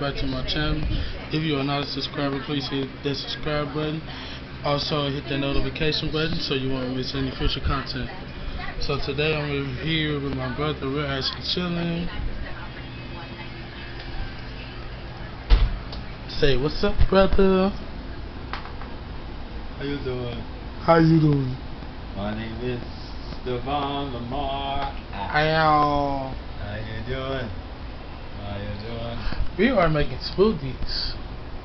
back to my channel. If you are not a subscriber, please hit that subscribe button. Also hit that notification button so you won't miss any future content. So today I'm here with my brother. We're actually chilling. Say what's up, brother? How you doing? How you doing? My name is Devon Lamar. How you doing? How you doing? We are making smoothies.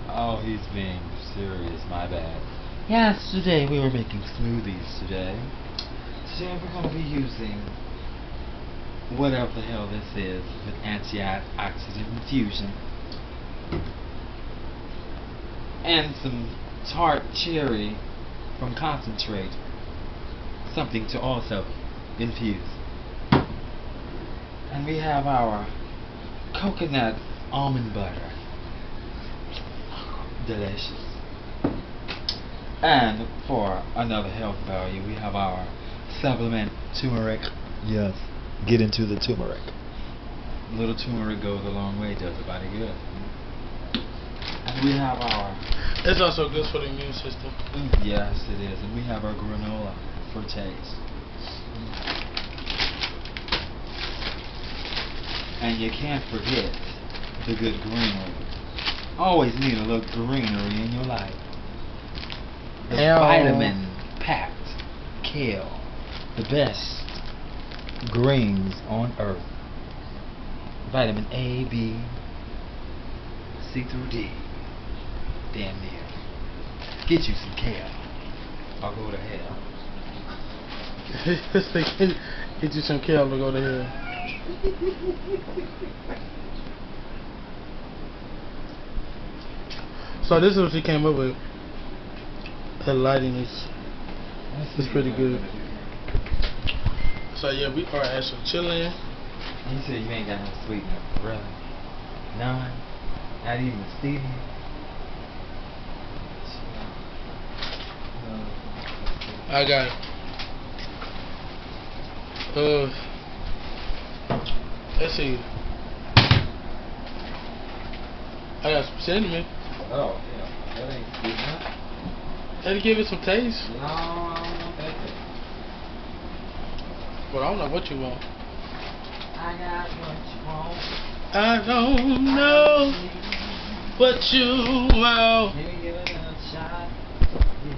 Oh, he's being serious. My bad. Yes, today we were making smoothies today. Today we're going to be using whatever the hell this is with antioxidant infusion and some tart cherry from concentrate. Something to also infuse. And we have our coconut almond butter. Delicious. And for another health value, we have our supplement turmeric. Yes, get into the turmeric. A little turmeric goes a long way, does the body good. And we have our... It's also good for the immune system. Yes, it is. And we have our granola for taste. And you can't forget the good greenery. Always need a little greenery in your life. The vitamin-packed kale. The best greens on earth. Vitamin A, B, C through D. Damn near. Get you some kale. I'll go to hell. Get you some kale to go to hell. So this is what you came up with. The lighting is pretty good. So yeah, we are actually chilling. You said you ain't got no sweetener, really? None? Not even stevia? I got it. Let's see. I got some cinnamon. Oh, yeah. That ain't sweetener. That'll give it some taste. No, I don't want that taste. But I don't know what you want. I got what you want. I don't know what you want. Maybe give it a shot.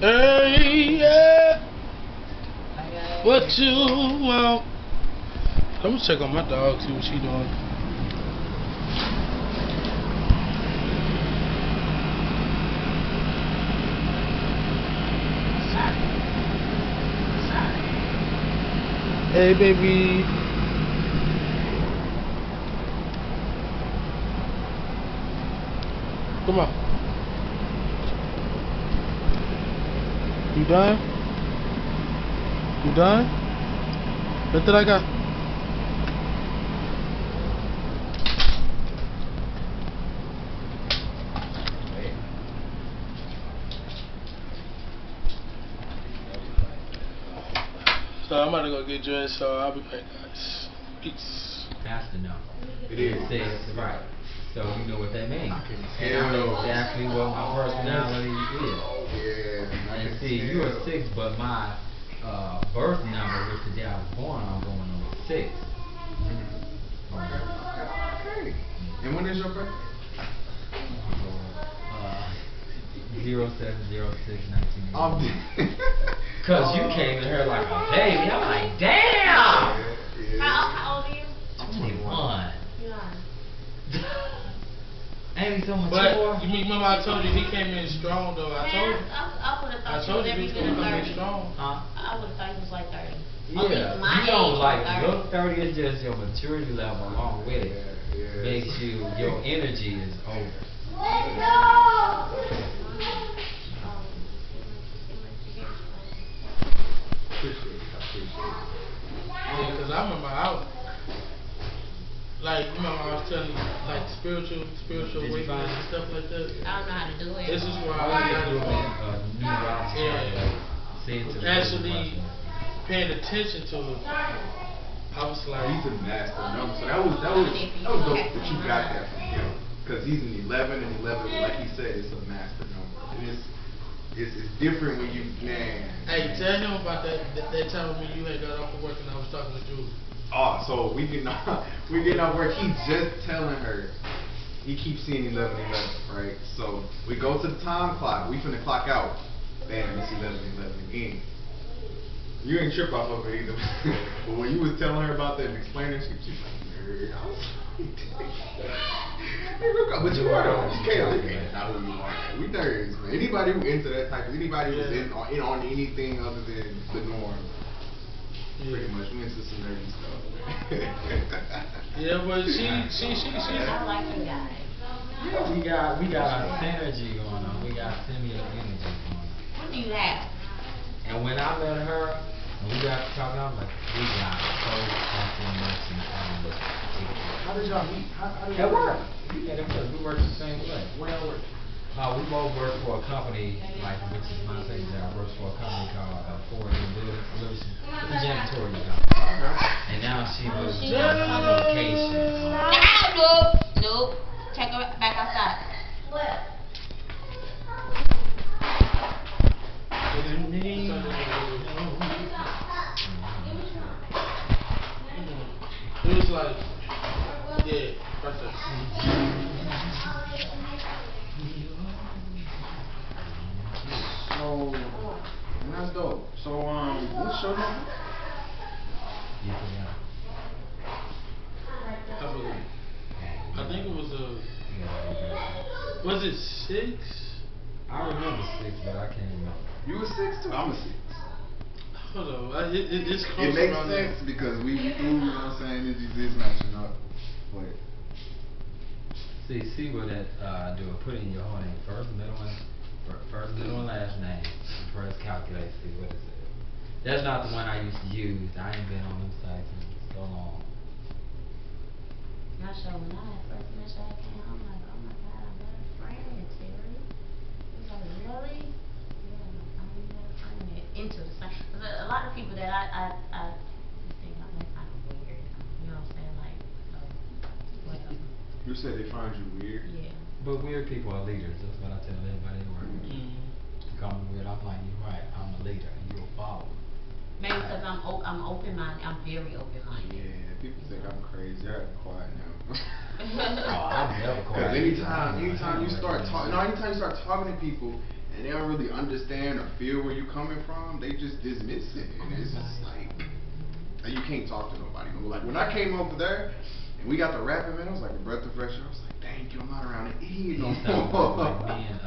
Hey, yeah. What you want? I'm gonna check on my dog, see what she doing. Hey, baby. Come on. You done? You done? What did I got? So I'm about to go get dressed, so I'll be back, guys. Peace. Has to know. It is. It says right. So you know what that means. I can And I know exactly what my personality is. Yeah. And see, you are 6, but my birth number, which the day I was born, I'm going on 6. Okay. And when is your birthday? 07/06/1980. Cause you came in here like a baby. I'm like, damn. How old are you? 21. Yeah. Ain't he so much But more? you remember I told you he came in strong though. I told you. I would have I thought told you he was gonna come in strong. Huh? I would have thought he was like 30. Yeah. My You don't age like was 30. look 30. It's just your maturity level along with it. Yeah. Makes you, your energy is over. Appreciate it. Yeah, cause I remember like remember I was telling you like spiritual awakening and stuff like that. I don't know how to do it. This is where All I you gotta do got is numerology. Say it to the actually paying attention to it. I was like, He's a master number, so that was dope that you got that from him. Because he's an 11, and 11, like he said, it's a master number. And it's different when you, man. Hey, tell him about that time when you had got off of work and I was talking to Julie. Oh, so we getting off work. He just telling her. He keeps seeing 11, right? So we go to the time clock. We finna clock out. Bam, it's 11 again. You ain't trip off of it either. But when you was telling her about that and explaining shit, she's like, nerd. I was but you are though. You can't not who you are. We nerds, man. Anybody who into that type of, anybody who's in on anything other than the norm, pretty much we into some nerdy stuff, man. Yeah, but she I like you guys. Yeah, we got our synergy going on. We got similar energy going on. What do you have? And when I met her, and we got to talking, I'm like, we got so fucking much in common. How did y'all meet? How did At y'all work. meet? Yeah, because we work the same way. Where y'all work? We both work for a company, like, which is my second job. I work for a company called Ford and Building Solutions. It's a janitorial company. And now she was on vacation. Nope. Take her back outside. It was like, yeah, right there. So, and that's dope. So, what's your number? I believe. I think it was was it 6? I remember 6, but I can't remember. You a 6 too? I'm a 6. Hold on, it's close. It makes around sense there. because we do, you know what I'm saying, it just is matching up. But See what that do it. Put in your whole name, first, middle, and last name. Press calculate. See what it says. That's not the one I used to use. I ain't been on them sites in so long. Not sure when I first met you, I came home like, oh my God, I met a friend, Terry. He was like, really? Yeah, I met a friend into the same. Cause a lot of people that I think I'm like kind of weird. You know what I'm saying? Like, whatever. you said they find you weird? Yeah. But weird people are leaders. That's what I tell everybody at work. You call me weird, I'm like, you're right. I'm a leader. You're a follower. Maybe because I'm open-minded. I'm very open-minded. Yeah, people think I'm crazy. I gotta be quiet now. Oh, I'm never quiet. Because anytime you start talking to people and they don't really understand or feel where you're coming from, they just dismiss it. And it's just like you can't talk to nobody. Like when I came over there and we got the rapping, man, I was like a breath of fresh air. I was like, thank you, I'm not around an idiot no more. Like me and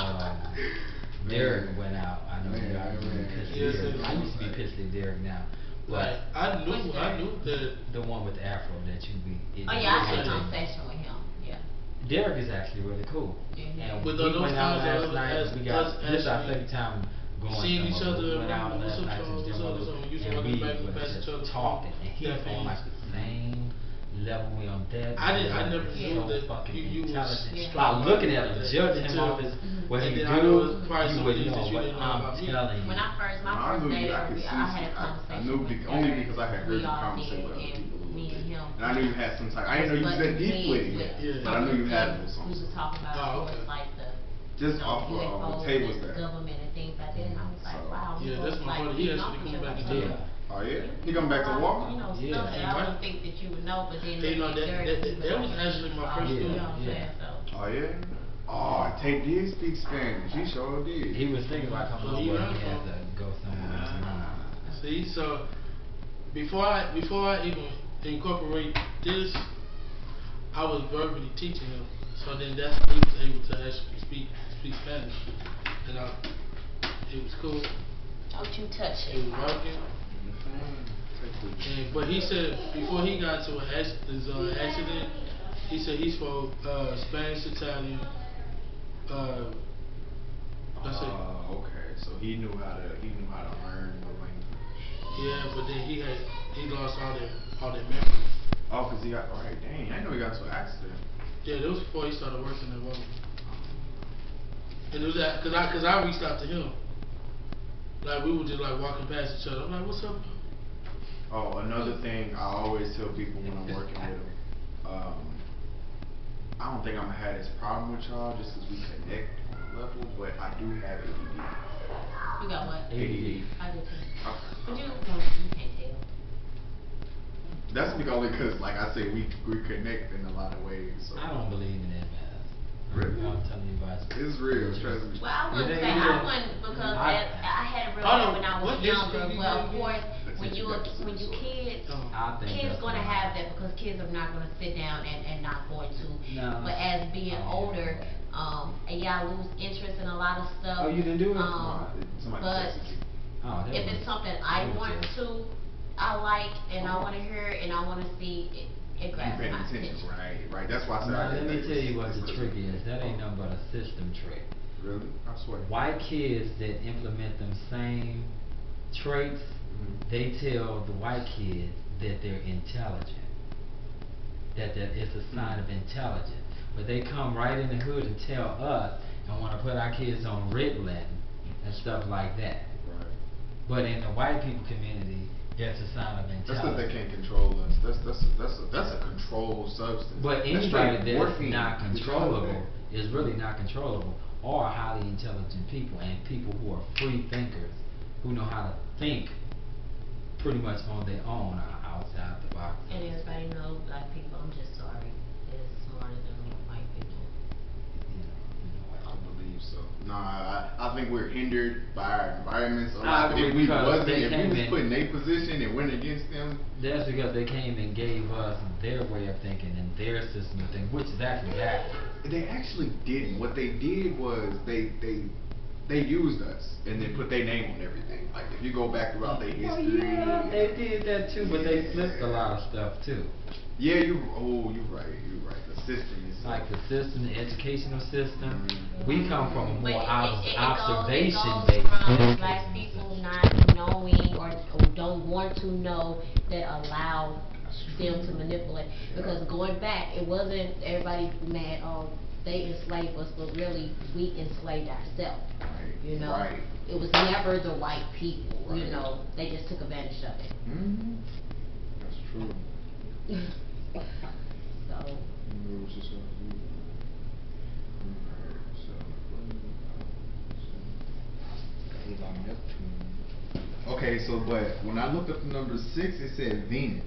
Derek went out. I know you guys really pissed at Derek. I used to be pissed at Derek now. Like I knew that the one with the afro that you be. Oh yeah, I had a conversation with him. Yeah. Derek is actually really cool. And with we those went out times last night. We got this is our second time going. seeing each other. We went out last night to and we was just talking, and he's on like the same level we on that. I never knew that fucking you was intelligent. By looking at him, judging him off his what he do, you would know what I'm telling you. When I first, my first day, I had a conversation. I knew only because I had heard the conversation with other people. And I knew you had some type. I didn't know you was that deep with it, but I knew you had those songs. We was talking about like the just off of the tables there. Government and things like that. And I was like, wow. Yeah, that's my brother. He actually coming back to jail. Oh yeah, he come back to Walmart. You know, stuff that I don't think that you would know, but then you know that was actually my first you student. know what I'm saying? So. Oh yeah. Oh, Tate did speak Spanish. He sure did. He was thinking about coming over, but he had to go somewhere. See, so before I even incorporate this, I was verbally teaching him. So then that's how he was able to actually speak Spanish, and it was cool. Don't you touch It it. was working. But he said before he got into his accident, he said he spoke Spanish, Italian. That's it. Okay, so he knew how to learn the language. Yeah, but then he lost all that memory. Oh, cause he got right. Dang, I know he got into an accident. Yeah, that was before he started working at Walmart. And it was that cause I reached out to him. Like we were just like walking past each other. I'm like, what's up? Oh, another thing I always tell people when I'm working with them, I don't think I'm gonna have this problem with y'all just because we connect on a level, but I do have ADD. You got what? ADD. I do too. Okay. But you can't tell. That's only because, like I said, we connect in a lot of ways. So. I don't believe in that, man. Really? I'm telling you about it. It's real, trust me. Well, I wouldn't Yeah, say yeah. I wouldn't because I had a real Hold on, when I was what younger. is Well, of ADD? course, when you kids, I think kids that's gonna fine. have that because kids are not gonna sit down and not going to. No. But as being Oh, older, yeah, I lose interest in a lot of stuff. Oh, you didn't do it? Somebody But texted you. Oh, that if was- it's something I that was want just- to, I like, and I want to hear, and I want to see, it You grabs paying my attention, attention. right? That's why I said. Now, I let me didn't tell think you what the it's trick is. That ain't nothing but a system trick. Really? I swear. White kids that implement them same traits, they tell the white kids that they're intelligent. That it's a sign of intelligence. But they come right in the hood and tell us and want to put our kids on Ritalin and stuff like that. Right. But in the white people community, that's a sign of That's intelligence. because they can't control us. That's a controlled substance. But That's anybody straight that's morphine. not We controllable call it is really not controllable, are highly intelligent people and people who are free thinkers, who know how to think pretty much on their own or outside the box. And everybody knows black people, I'm just sorry, is smarter than white people. I believe so. Nah, I think we're hindered by our environments a I lot. But agree if we because wasn't, they if we came was in- put in their position and went against them, That's because they came and gave us their way of thinking and their system of thinking, which is actually backwards. they actually didn't. What they did was they used us and then put their name on everything. Like if you go back throughout their Well, history. yeah, they did that too, but they flipped a lot of stuff too. Yeah, you're right. The system is Like the system, the educational system, we come from a But more it observation goes based. from black people not knowing or don't want to know that allow them to manipulate. Because going back, it wasn't everybody mad, oh, they enslaved us, but really we enslaved ourselves. You know, Right. it was never the white people. You Right. know, they just took advantage of it. Mm-hmm. That's true. So. Okay, so but when I looked up the number 6, it said Venus.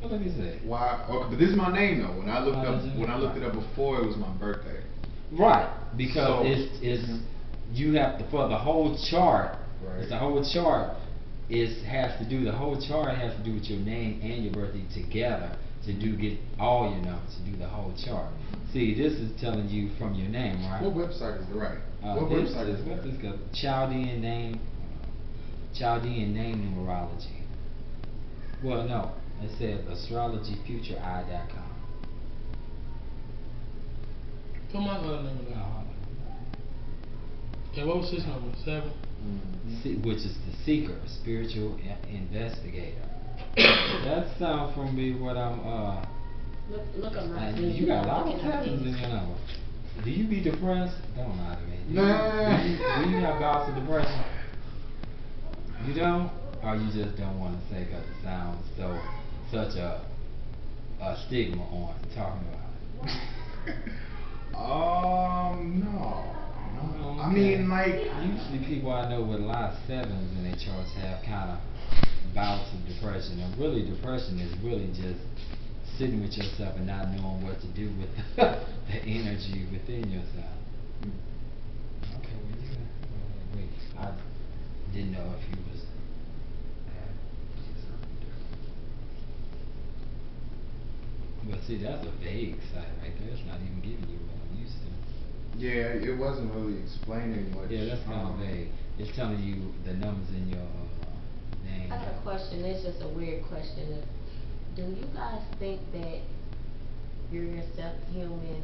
What did he say? Why? Okay, but this is my name though. When I looked Oh, is it? it up before, it was my birthday. Right, because So- it's you have to, for the whole chart. Right. It's the whole chart the whole chart has to do with your name and your birthday together to get all your numbers to do the whole chart. See, this is telling you from your name, right? What website is it right? What This website is is what's that? this called? Chaldean name numerology. Well, no, it says astrologyfutureeye.com. Put my number down. And what was his number? 7? Which is the seeker, spiritual investigator. That sounds from me what I'm Look at my you got a lot of sevens in your number. Do you be depressed? Don't lie to me. Nah. Do you have bouts of depression? You don't? Or you just don't want to say because it sounds such a stigma on talking about it? No. I Okay. mean, like, usually people I know with a lot of sevens in their charts have kind of bouts of depression. And really, depression is really just sitting with yourself and not knowing what to do with the energy within yourself. Okay, well, you got, wait, I didn't know if you was. But see, that's a vague site right there. It's not even giving you what I'm used to. yeah, it wasn't really explaining much. Yeah, that's kind of vague. It's telling you the numbers in your name. I got a question. It's just a weird question. Do you guys think that you're yourself human,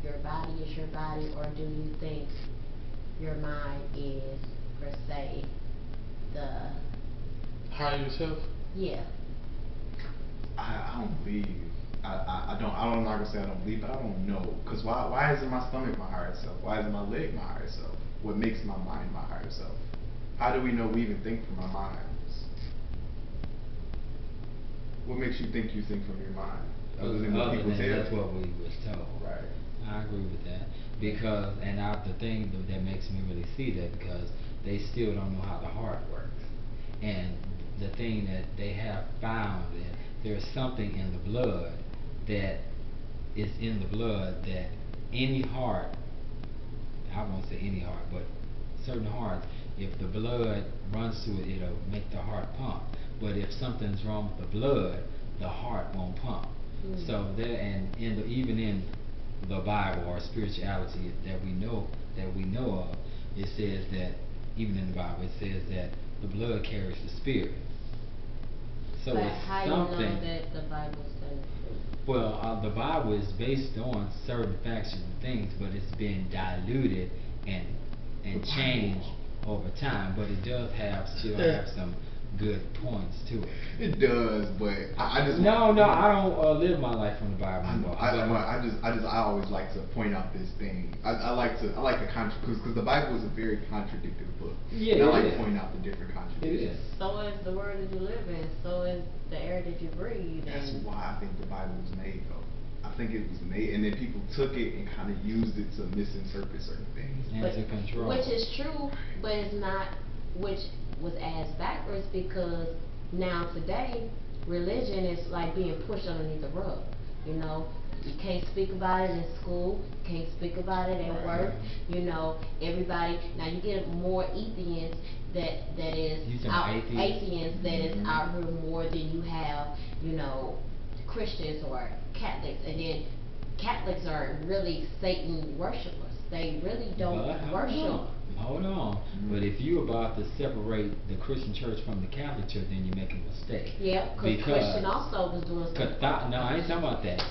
your body is your body, or do you think your mind is, per se, the... Hire yourself? Yeah. I don't believe. I don't. I'm not gonna say I don't believe, but I don't know. Cause why isn't my stomach my higher self? Why isn't my leg my higher self? What makes my mind my higher self? How do we know we even think from our minds? What makes you think from your mind? other than what people tell. That's what we was told. Right. I agree with that because, the thing that makes me really see that because they still don't know how the heart works, and the thing that they have found that there's something in the blood that is in the blood that any heart, I won't say any heart, but certain hearts, if the blood runs through it, it'll make the heart pump. But if something's wrong with the blood, the heart won't pump. So there, and even in the Bible or spirituality that we know of, it says that even in the Bible it says that the blood carries the spirit. So but it's how something. you know that the Bible's telling the truth? Well, the Bible is based on certain facts and things, but it's been diluted and changed over time. But it does still have some good points to it. It does, but I just No, I don't live my life from the Bible. I always like to point out this thing. I like to because the Bible is a very contradictory book. Yeah, and I like to point out the different contradictions. It is. So is the word that you live in. So is the air that you breathe. That's why I think the Bible was made, though. I think it was made, and then people took it and kind of used it to misinterpret certain things. And to control. Which is true, but it's not. Which was ass backwards because now today religion is like being pushed underneath the rug. You know, you can't speak about it in school, you can't speak about it at work. You know, everybody now you get more atheists that is out, atheists that is out here more than you have, you know, Christians or Catholics, and then Catholics are really Satan worshipers. They really don't worship. Hold on. But if you're about to separate the Christian church from the Catholic church, then you're making a mistake. Yeah, because Christian also was doing something. No, I ain't talking about that.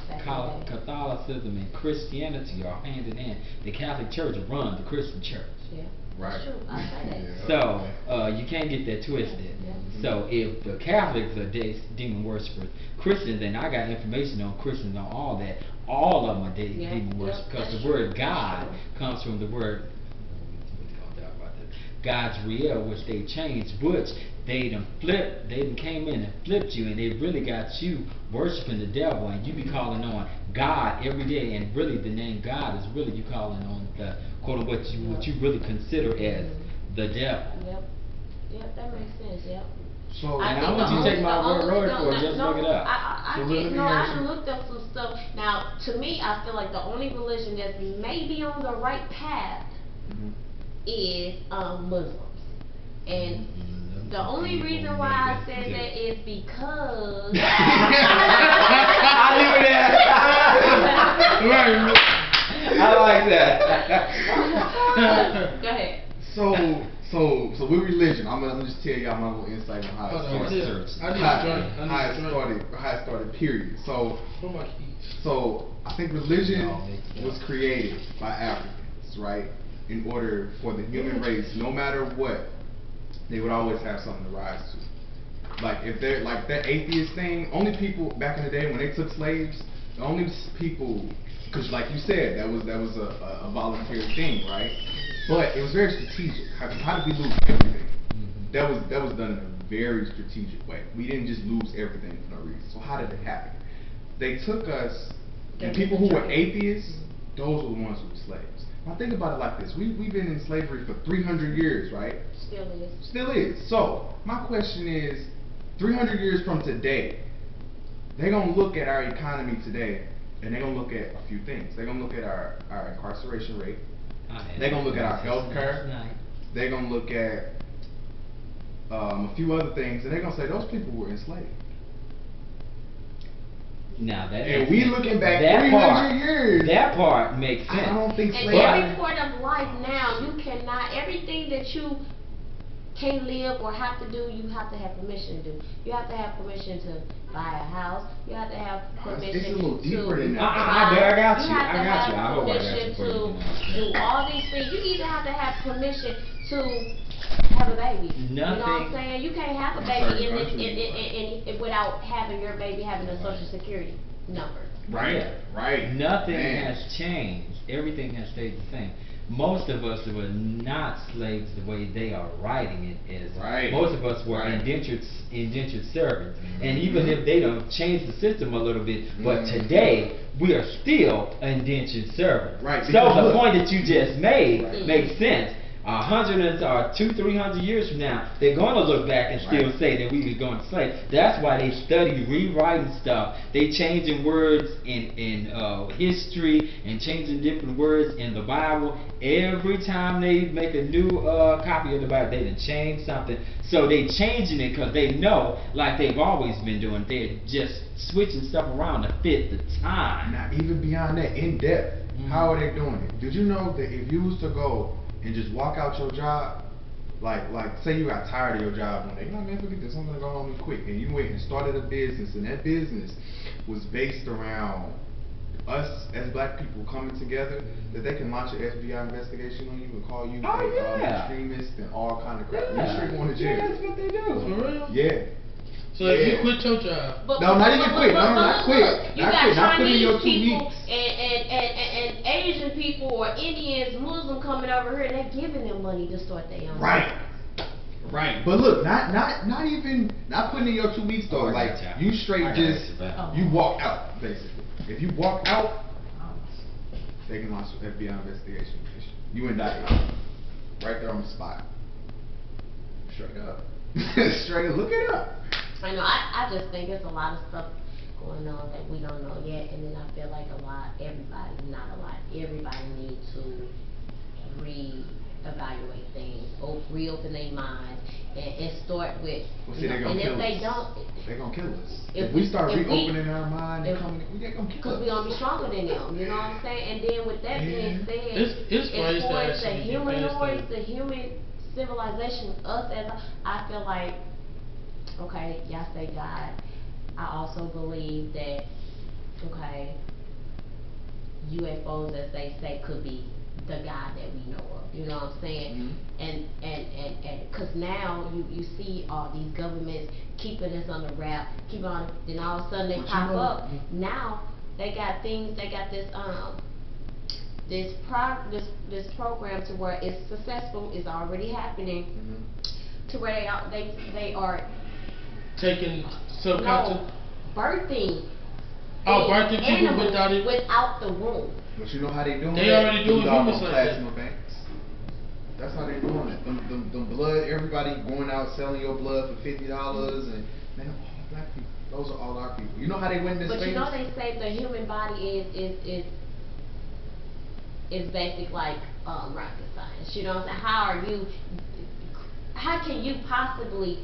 Catholicism and Christianity are hand in hand. The Catholic church runs the Christian church. Yeah, right. That's true. I say that. So you can't get that twisted. So if the Catholics are demon worshippers, Christians, and I got information on Christians on all that, all of them are demon worshippers because the word God comes from the word God's real, which they changed, which they done came in and flipped you, and they really got you worshiping the devil, and you be calling on God every day, and really the name God is really you calling on the quote what you really consider as the devil. Yep, that makes sense. Yep. So and I want you to take my word for it. Just look it up. I done looked up some stuff. Now, to me, I feel like the only religion that's maybe on the right path is Muslims, and the only reason why I said that is because I knew that. I like that. Go ahead. So with religion, I'm gonna just tell y'all my little insight on how it started. Period. So I think religion was created by Africans, right? In order for the human race, no matter what, they would always have something to rise to. Like if they're like that atheist thing, only people back in the day when they took slaves, the only people, because like you said, that was a voluntary thing, right? But it was very strategic. How did we lose everything? That was done in a very strategic way. We didn't just lose everything for no reason. So how did it happen? They took us, and people who were atheists, those were the ones who were slaves. Now think about it like this. We've been in slavery for 300 years, right? Still is. So my question is, 300 years from today, they're going to look at our economy today, and they're going to look at a few things. They're going to look at our incarceration rate. They're going to look at our health care. They're going to look at a few other things, and they're going to say those people were enslaved. Now that and we looking back 300 years. That part makes sense. I don't think slavery. And every part of life now, you cannot, everything that you can't live or have to do, you have to have permission to do. You have to have permission to buy a house. You have to have permission it's a little deeper to than that. I got you. I got you. I hope I got you. To do all these things. You even have to have permission to have a baby. Nothing. You know what I'm saying? You can't have a baby in without having your baby having a social security number. Right. Nothing has changed. Everything has stayed the same. most of us were not slaves the way they are writing it is. Right. Most of us were Right. indentured servants. And even if they don't change the system a little bit, but today we are still indentured servants. Right, So because the look. point that you just made Right. makes sense. 200-300 years from now, they're going to look back and still Right. say that we were going slaves. That's why they study rewriting stuff. They changing words in history and changing different words in the Bible. Every time they make a new copy of the Bible, they done change something. So they changing it because they know, like they've always been doing, they're just switching stuff around to fit the time. Now, even beyond that, in depth, how are they doing it? Did you know that if you was to go and just walk out your job, like say you got tired of your job one day, you're like, man, forget this, I'm gonna go home and quit, and you went and started a business, and that business was based around us as black people coming together, that they can launch an FBI investigation on you and call you extremist and all kind of crap. You straight going to jail. Yeah, that's what they do. For real? Yeah. So if you quit your job, No, not even quit. No, not quit. You Not got quit. Not put in your Chinese 2 people weeks. and Asian people or Indians, Muslim coming over here, and they're giving them money to start their own. Right. Right. But look, not even not putting in your 2 weeks though. I Like got you straight I got just you back. you walk out basically. If you walk out, they can launch an FBI investigation. You indicted. Right there on the spot. Straight up. Straight. Look it up. I know. I just think there's a lot of stuff going on that we don't know yet, and then I feel like everybody needs to reevaluate things, reopen their mind, and start with. Well, see, they're gonna and if kill they us. don't, They're gonna kill us. if If we start if we- reopening our mind and if- coming, they're gonna kill because us. we're gonna be stronger than them, you know what I'm saying? And then with that being said, It's ways as to far as the actually get past humanoids, that. the human civilization, us as I feel like, okay, y'all say God. I also believe that, okay, UFOs, as they say, could be the God that we know of. You know what I'm saying? And because now you see all these governments keeping us on the wrap, keep on, then all of a sudden they But you pop know- up. Now they got things. They got this this program to where it's successful. It's already happening. To where they are taking subconscious. birthing. Oh, the birthing people animals without it. without the womb. But you know how they doing They that? already doing Through all humans them like that. plasma banks. That's how they doing it. Them blood, everybody going out selling your blood for $50 and man, all black people. Those are all our people. You know how they win this But you know famous? they say the human body is basic like rocket science. You know what I'm saying? How can you possibly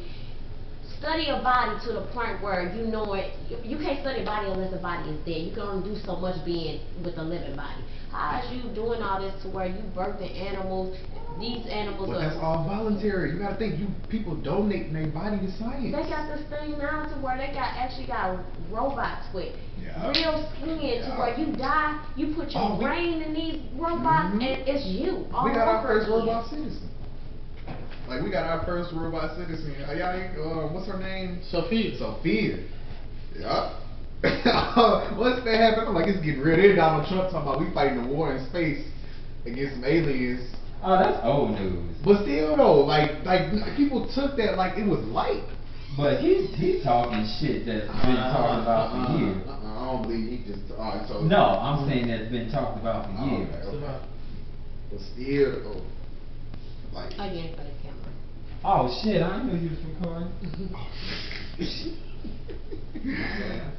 study a body to the point where you know it? You can't study a body unless the body is dead. You can only do so much being with a living body. How is you doing all this to where you birthing animals? These animals But are. that's all voluntary. You gotta think, people donating their body to science. They got this thing now to where they actually got robots with Yeah. real skin to Yeah. where you die, you put your Oh, brain in these robots Mhm. and it's you all We got our over first again. robot citizen. Like we got our first robot citizen. What's her name? Sophia. Sophia. Yup. What's that happening? I'm like, it's getting real. Then Donald Trump talking about we fighting a war in space against some aliens. Oh, that's old news. But still though, like people took that like it was light. But he's talking shit that's been talked about for years. I don't believe he just. So No, I'm saying that's been talked about for years. Okay. But still, though, like. Again for the camera. Oh shit, I didn't know you was recording.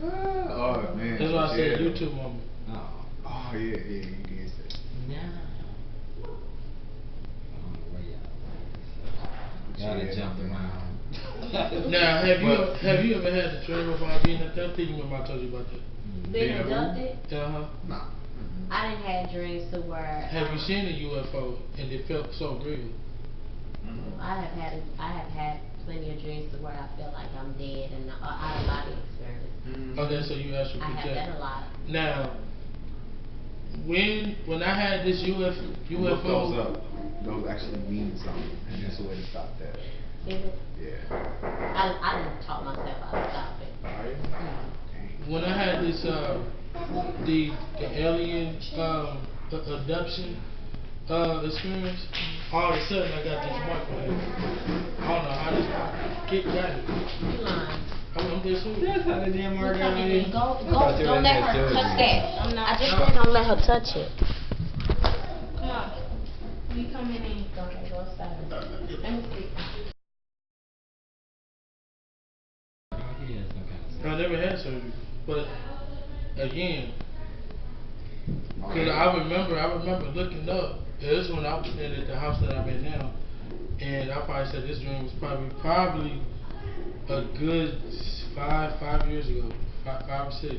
Oh man. That's why I said Yeah. YouTube moment. Oh. Oh yeah, you did say. No. Gotta Yeah. jump around. Now, have But- you ever had a dream about being adopted? You remember I told you about that? Being Being a who? abducted, Uh-huh. Nah. I didn't have dreams to where Have you seen a UFO and it felt so real? I have had plenty of dreams to where I feel like I'm dead and out of body experience. Okay, so you actually I have project. that a lot. Now, when I had this Look those UFO, up. Those actually mean something, and that's the way to stop that. Is it? Yeah. I didn't talk myself out of stop it. Alright. when I had this the alien abduction, experience, all of a sudden I got this mark on it. I don't know how this kid got it. You lying. I'm just That's how the damn mark got on it. Don't let her touch that. I just said don't let her touch it. Come on. You come in and go outside. Let me see. I never had surgery, but again, because I remember looking up. This is when I was in at the house that I'm in now, and I probably said this dream was probably a good five years ago, five or six.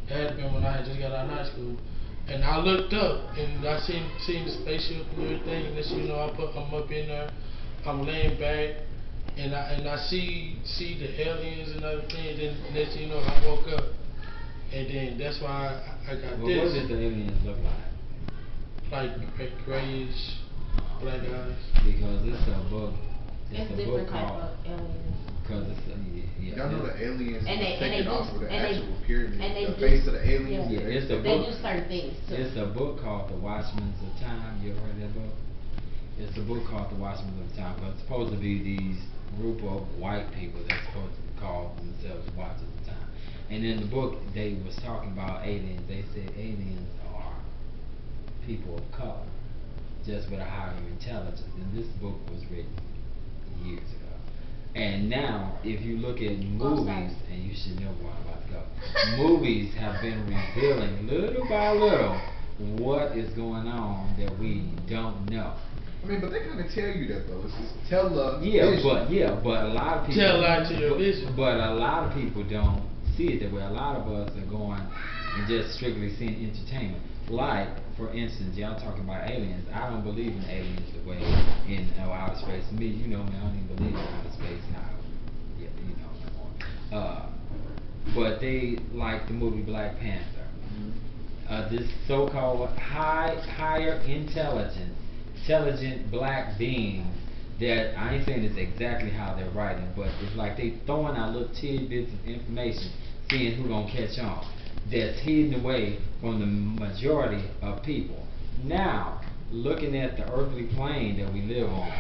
It had been when I had just got out of high school, and I looked up and I seen the spaceship and everything. And then I'm up in there, I'm laying back. And I see the aliens and everything, and then next thing you know, I woke up, and then that's why I got this. What did the aliens look like? Like grayish, black eyes. Because it's a book. It's a different type of aliens. Because it's y'all know the aliens and they taking off with the and they- actual pyramid, and they the do- face of the aliens. Yeah, it's a They book. do certain things too. It's a book called The Watchmen of Time. You ever heard that book? It's a book called The Watchmen of Time. But it's supposed to be these group of white people that's supposed to call themselves Watchers of Time. And in the book, they was talking about aliens. They said aliens are people of color, just with a higher intelligence. And this book was written years ago. And now, if you look at movies, and you should know where I'm about to go, movies have been revealing little by little what is going on that we don't know. I mean, but they kind of tell you that though. It's just tell But a lot of people Tell lie to your vision. But a lot of people don't see it that way. A lot of us are going and just strictly seeing entertainment. Like, for instance, y'all talking about aliens. I don't believe in aliens the way in outer space. Me, you know me, I don't even believe in outer space now. Yeah, you know no more. But they like the movie Black Panther. This so-called higher intelligent black beings that I ain't saying it's exactly how they're writing, but it's like they throwing out little tidbits of information, seeing who gonna catch on. That's hidden away from the majority of people. Now, looking at the earthly plane that we live on,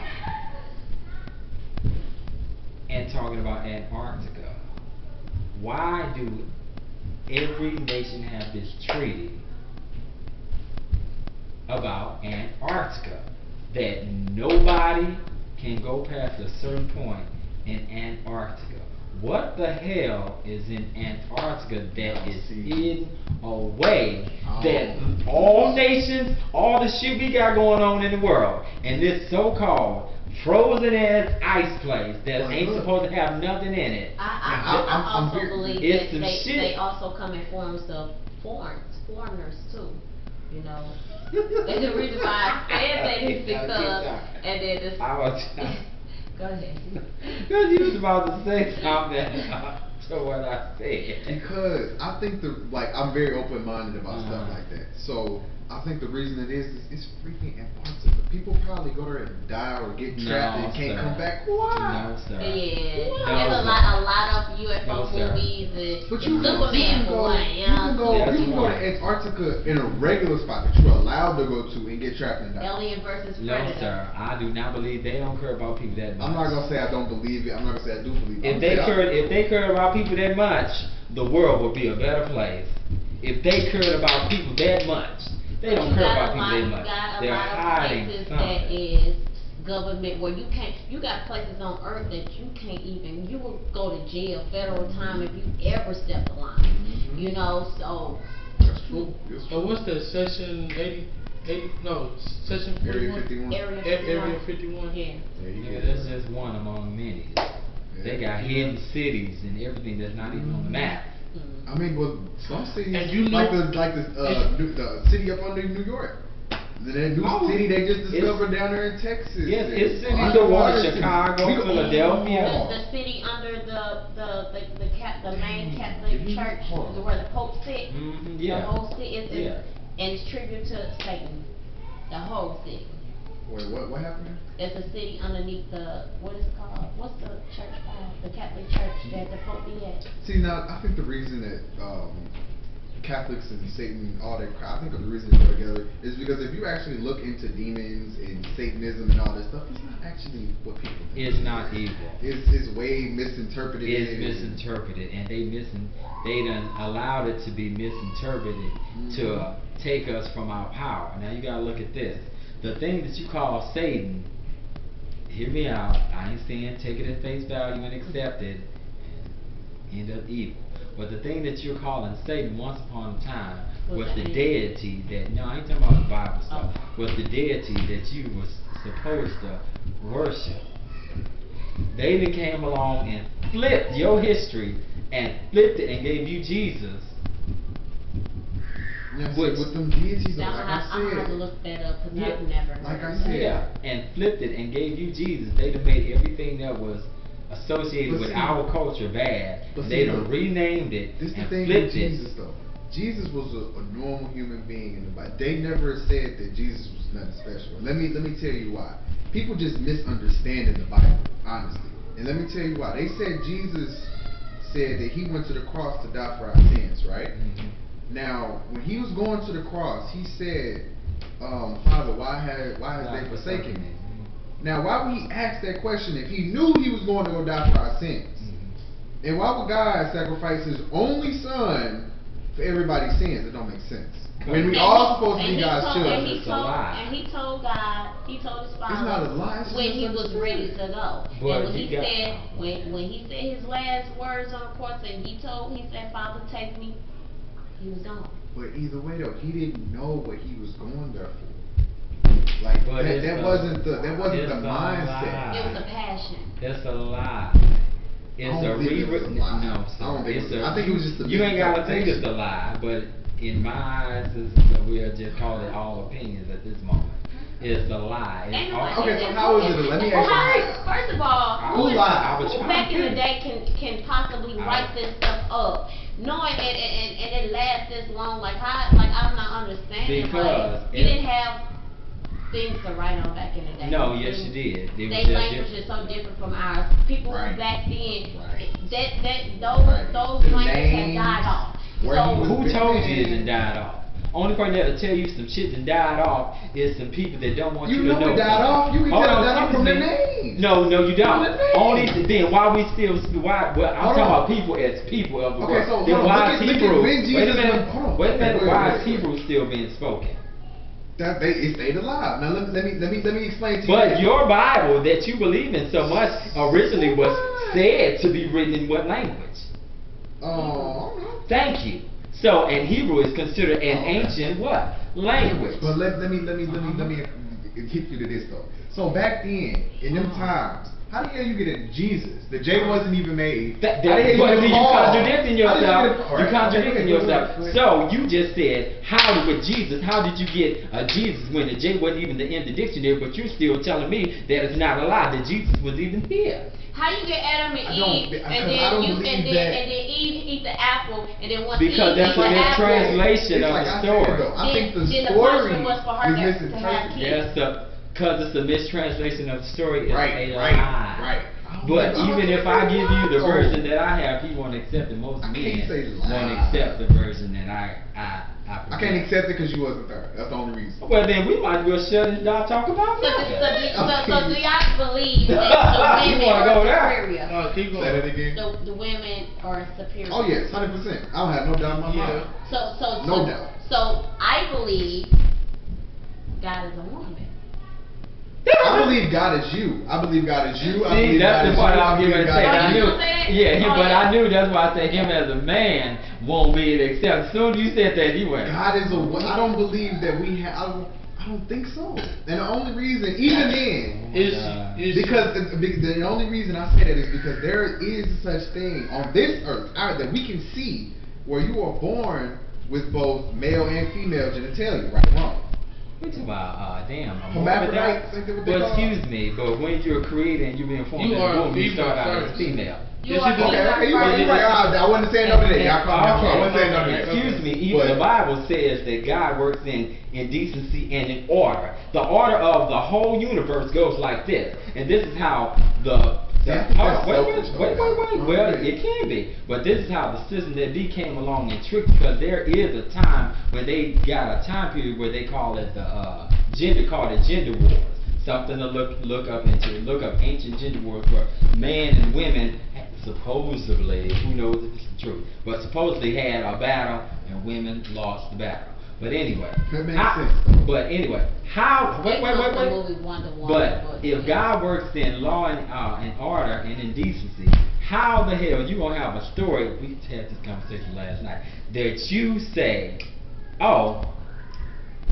and talking about Antarctica, why do every nation have this treaty about Antarctica, that nobody can go past a certain point in Antarctica? What the hell is in Antarctica that is hidden away, that all nations, all the shit we got going on in the world, and this so-called frozen ass ice place that ain't supposed to have nothing in it? I also believe it's that some shit. they also come in forms of foreigners too. You know, and the reason why I said that is because, and then this. Go ahead. Because you was about to say something to what I said. Because I think I'm very open-minded about stuff like that. So I think the reason it is it's freaking Antarctica. People probably go there and die or get trapped and can't come back. Why? No, sir. Yeah, No, there's a lot of UFO movies and But you Superman for one. you can go to Antarctica in a regular spot that you're allowed to go to and get trapped and die. Alien versus No, Predator. sir. I do not believe they don't care about people that much. I'm not gonna say I don't believe it. I'm not gonna say I do believe it. If they cared about people that much, the world would be a better place. If they cared about people that much, they don't care about people that much. They're hiding something. That is government where you got places on earth that you can't even, you will go to jail, federal time if you ever step the line. You know, so. That's true. So what's the section 80? No, section 41? Area 51. Area 51. Yeah. Yeah, that's just one among many. They got hidden cities and everything that's not even on the map. I mean, well, some cities, And you know- the city up under New York. That new city they just discovered down there in Texas. Yes, it's cities the water, Chicago, Philadelphia. The city under the main Catholic church where the Pope sit. Yeah. The whole city is Yeah. and it's tribute to Satan. The whole city. Wait, what happened? It's a city underneath what is it called? What's the church called? The Catholic church that the Pope be at. See, now I think the reason that Catholics and Satan, all that crap, I think the reason they go together is because if you actually look into demons and Satanism and all this stuff, it's not actually what people think. It's not evil. It's way misinterpreted. It's misinterpreted, and they done allowed it to be misinterpreted to take us from our power. Now you gotta look at this. The thing that you call Satan, hear me out. I ain't saying take it at face value and accept it and end up evil. But the thing that you're calling Satan, once upon a time, was the deity that, no, I ain't talking about the Bible stuff, was the deity that you was supposed to worship. They then came along and flipped your history and flipped it and gave you Jesus. Yeah, with them deities, like I said. I'm going to look that up because I've never. Like I said. Yeah, and flipped it and gave you Jesus. They done made everything that was associated with our culture bad. They done renamed it this and the thing flipped with Jesus, though. Jesus was a normal human being in the Bible. They never said that Jesus was nothing special. Let me tell you why. People just misunderstanding the Bible, honestly. And let me tell you why. They said Jesus said that he went to the cross to die for our sins, right? Now, when he was going to the cross, he said, Father, why has they forsaken me? Now, why would he ask that question if he knew he was going to go die for our sins? And why would God sacrifice his only son for everybody's sins? It don't make sense. When we all supposed to be God's children. And he told God, he told his father it's not a lie, when he was ready to go. But and when he said his last words on the cross, and he said, Father, take me, he was gone. But either way though, he didn't know what he was going there for. Like that wasn't the mindset. It was a passion. It's a lie. It's a rewritten. No, I think it was just a. You ain't gotta think it's a lie, but in my eyes, we'll just call it all opinions at this moment. It's a lie. Okay, so how is it? Let me ask you. First of all, who back in the day can possibly write this stuff up, knowing and it lasts this long? Like I'm not understanding. Because you didn't have things to write on back in the day. No, yes you did. Their language is so different from ours. People who back then, those languages have died off. So who told you it done died off? Only person that'll tell you some shit that died off is some people that don't want you to know. You know it died off. You can tell it died off from their names. No, you don't. Only then why we still I'm talking about people as people of the world. So then why is Hebrew? Wait a minute. Why is Hebrew still being spoken? It stayed alive. Now let me explain to you. But your Bible that you believe in so much originally was said to be written in what language? Thank you. So, and Hebrew is considered an ancient what? Language. But let me hit you to this though. So back then, in them times, how the hell you get a Jesus? The J wasn't even made. But you contradicting yourself. You contradicting yourself. So you just said, how did you get a Jesus when the J wasn't even in the dictionary? But you're still telling me that it's not a lie that Jesus was even here. How you get Adam and Eve, and then Eve eat the apple, and then once because Eve that's a mistranslation of the story. I think the story was for her to have kids. Because it's a mistranslation of the story. It's a lie. Right. But even if I give you the version that I have, he won't accept it. Most men won't accept the version that I can't accept it because you wasn't there. That's the only reason. Well, then we might as well shut it down. Talk about it. So do y'all believe that the women are superior? Keep going. Say that again. The women are superior. Oh yes, 100%. I don't have no doubt in my mind. No doubt. So I believe God is a woman. I believe God is you. I believe God is you. See, that's the part I was going to say. But I knew that's why I said him as a man won't be able to accept. As soon as you said that, he went. God is a. I don't believe that we have. I don't think so. And the only reason, even then, is because the only reason I say that is because there is such thing on this earth that we can see where you are born with both male and female genitalia, right or wrong. We're talking about, Well, excuse me, but when you're created and you're being formed as a woman, you start out as female. You're right. I wasn't saying nothing today. I wasn't saying nothing. Excuse me, even the Bible says that God works in decency and in order. The order of the whole universe goes like this. And this is how the Well, it can be, but this is how the system that they came along and tricked, because there is a time when they got a time period where they call it the gender wars. Something to look up into. Look up ancient gender wars where men and women supposedly, who knows if it's the truth, but supposedly had a battle and women lost the battle. But anyway, how? Wait. But if God works in law and order and in decency, how the hell you gonna have a story? We had this conversation last night that you say, oh,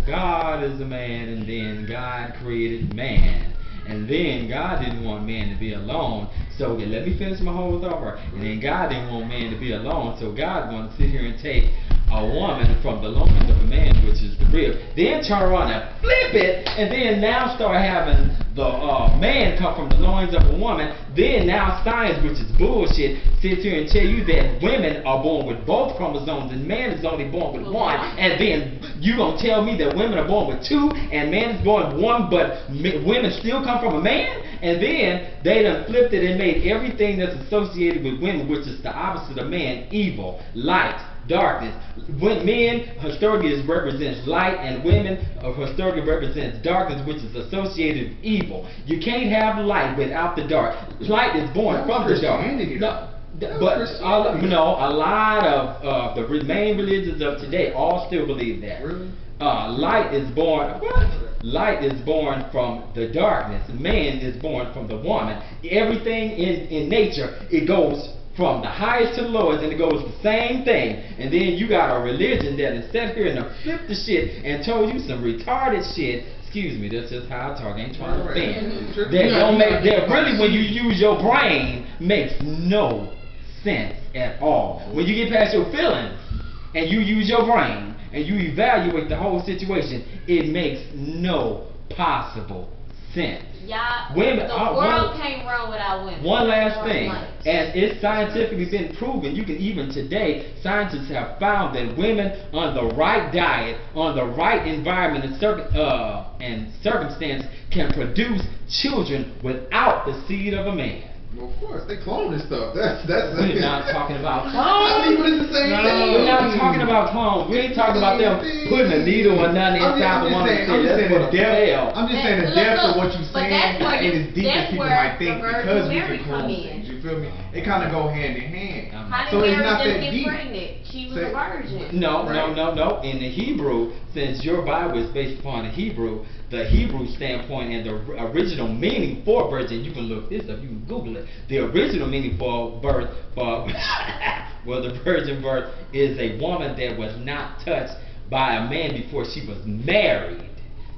God is a man, and then God created man. And then God didn't want man to be alone, so let me finish my whole thought. And then God didn't want man to be alone, so God wanted to sit here and take a woman from the loins of a man, which is the rib, then turn around and flip it, and then now start having the man come from the loins of a woman. Then now science, which is bullshit, sits here and tell you that women are born with both chromosomes and man is only born with one, and then you gonna tell me that women are born with two and man is born with one, but women still come from a man? And then they done flipped it and made everything that's associated with women, which is the opposite of man, evil, light, darkness. When men historically represents light, and women historically represents darkness, which is associated with evil. You can't have light without the dark. Light is born from the dark. But a lot of the main religions of today all still believe that. Really? Light is born. What? Light is born from the darkness. Man is born from the woman. Everything in nature, it goes from the highest to the lowest, and it goes the same thing. And then you got a religion that has sat here and flipped the shit and told you some retarded shit. Excuse me, that's just how I talk. I ain't trying to offend. That really, when you use your brain, makes no sense at all. When you get past your feelings and you use your brain and you evaluate the whole situation, it makes no possible sense. Women, the world can't run without women. One last thing, and it's scientifically been proven, you can even today, scientists have found that women on the right diet, on the right environment and circumstance can produce children without the seed of a man. Well, of course, they clone this stuff. That's We're not talking about clones. I mean, but it's the same thing. We're not talking about clones. We ain't talking about them putting a needle or nothing inside the woman's head. That's for the depth. I'm just saying the depth of what you're saying ain't as deep as people might think, because we can clone things. You feel me? They kind of go hand in hand. How did Mary just get pregnant? She was a virgin. No. In the Hebrew, since your Bible is based upon the Hebrew standpoint and the original meaning for virgin, you can look this up, you can Google it. The original meaning for birth, the virgin birth is a woman that was not touched by a man before she was married.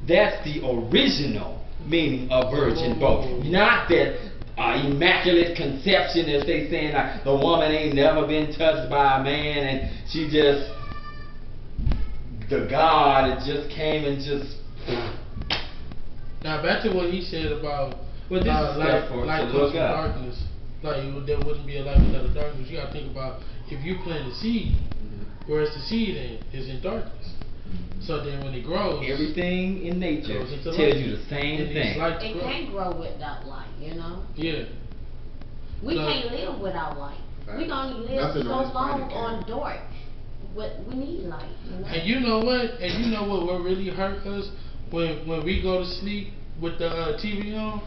That's the original meaning of virgin birth. Not that immaculate conception, as they saying, like the woman ain't never been touched by a man and she just, the God, it just came and just. Now back to what he said about light plus darkness. Like there wouldn't be a light without a darkness. You gotta think about if you plant a seed, where's the seed is in darkness. So then when it grows, everything in nature tells you the same thing. It can't grow without light, you know? Yeah. We can't live without light. We can only live so long on dark. We need light, you know? And you know what? What really hurt us when we go to sleep with the TV on?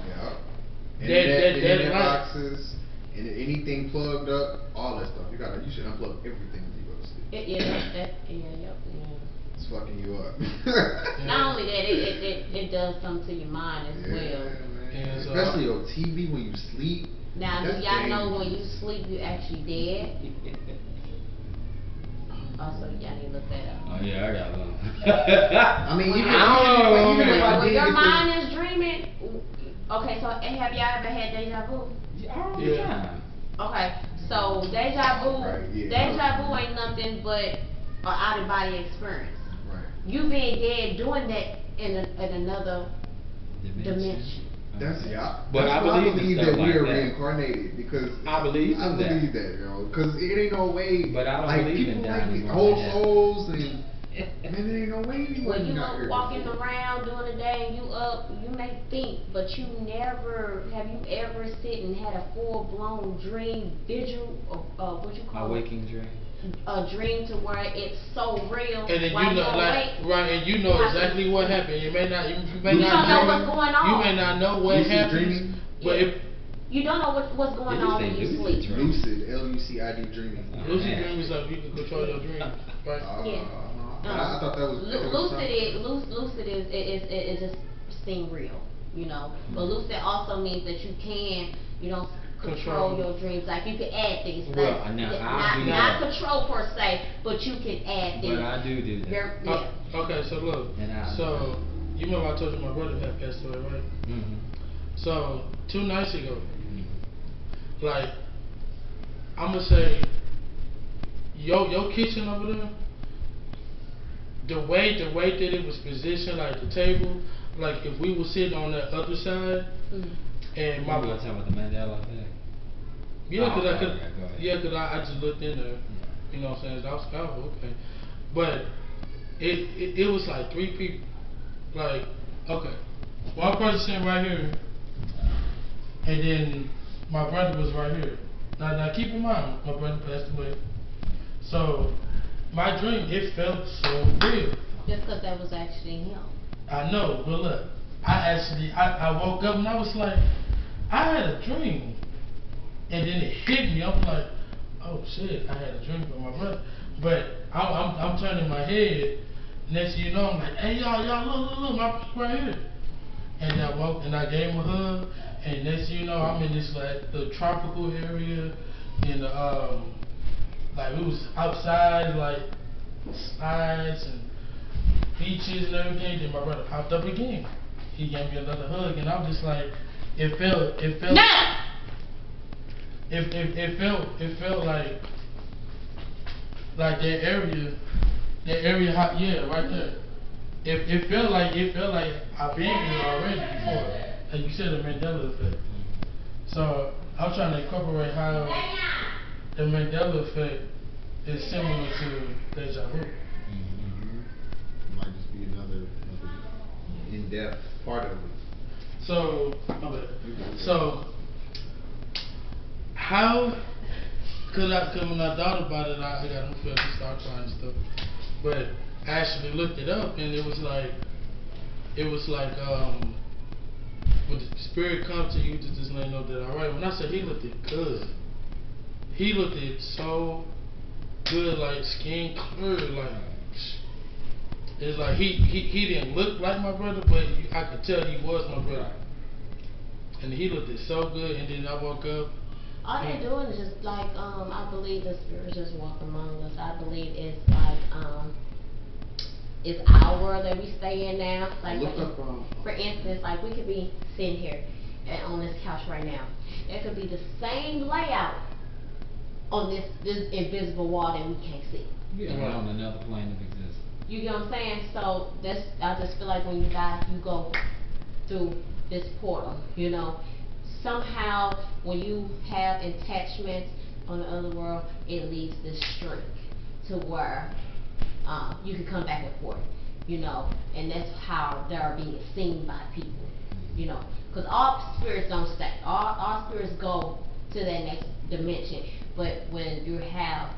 Yeah. Internet boxes, and anything plugged up, all that stuff. You should unplug everything when you go to sleep. It's fucking you up. Not only that, it does something to your mind as well. Man. Especially on TV when you sleep. Now, do y'all know when you sleep, you actually dead? Also, y'all need to look that up. Oh yeah, I got one. I mean, even if I when your mind is dreaming. Okay, so have y'all ever had deja vu? All the time. Okay, so deja vu ain't nothing but an out of body experience. Right. You being dead doing that in another dimension. That's But I believe that we are reincarnated, because I believe that, because it ain't no way. But I don't like believe people in like that. whole souls and Man, there ain't no way When anyone you got up here. walking around during the day and you up, you may think, but you never, have you ever sit and had a full-blown dream, visual, what you call A waking dream. a dream to where it's so real. And then while you know, you're like, awake, right, and you know exactly what happened. You may not, you may you not don't know dream- what's going on. You may not know what Lucid happens, dreaming? but Yeah. if You don't know what's going Did you on say when you lucid sleep. dream? Lucid, L-U-C-I-D dreaming. Oh, lucid man. dream is like you can control your dreams, right? Yeah. I thought that was Lucid is just seem real, you know. But lucid also means that you can, you know, control Control. your dreams. Like you can add things. Well, like, now, not, I do not that. control per se, but you can add things. But I do that. Yeah. Okay, so look, And I- so you remember I told you my brother had passed away, right? Mm-hmm. So 2 nights ago, like I'ma say, your kitchen over there, the way that it was positioned, like the table, like if we were sitting on the other side, and my You were talking about the Mandela effect? yeah, cause Oh, I could, okay, go ahead. yeah, cause I just looked in there, you know what I'm saying? So I was oh, okay, but it was like 3 people, like okay, one person sitting right here, and then my brother was right here. Now keep in mind, my brother passed away, so my dream it felt so real. Just because that was actually him. I know, but look, I woke up and I was like, I had a dream. And then it hit me, I'm like, oh shit, I had a dream with my brother. But I'm turning my head, next thing you know, I'm like, hey y'all, look, my brother right here. And I woke and I gave him a hug, and next thing you know, I'm in this like the tropical area, in the like we was outside, like slides and beaches and everything. Then my brother popped up again. He gave me another hug, and I'm just like, it felt. No! It felt like that area, yeah, right there. It felt like I've been here already before. Like you said, the Mandela effect. So I'm trying to incorporate how the Mandela effect is similar to deja vu. Might just be another in-depth part of it. So how? Cause when I thought about it, I got no feeling to start crying and stuff. But I actually looked it up, and it was like when the spirit comes to you to just let you know that alright. When I said he looked it good, he looked it so good, like skin clear, like it's like he didn't look like my brother, but I could tell he was my brother. And he looked it so good, and then I woke up. All they're doing is just like, I believe the spirits just walk among us. I believe it's like, it's our world that we stay in now. Like, for instance, like we could be sitting here on this couch right now. It could be the same layout on this invisible wall that we can't see. Yeah, we're on another plane of existence. You get what I'm saying? So I just feel like when you die, you go through this portal, you know. Somehow, when you have attachments on the other world, it leaves this strength to where you can come back and forth, you know, and that's how they are being seen by people, you know, because all spirits don't stay. All spirits go to that next dimension, but when you have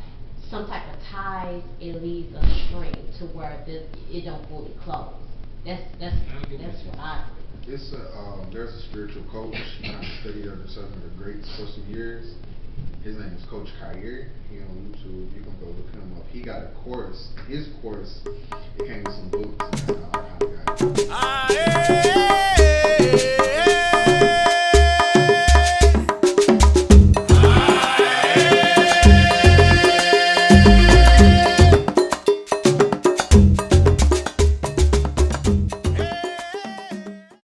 some type of ties, it leaves a string to where it don't fully close. That's what I think. It's there's a spiritual coach I studied under some of the greats for some years. His name is Coach Kyer. He on YouTube. You can go look him up. He got a course. His course, it came with some books, and I highly got it.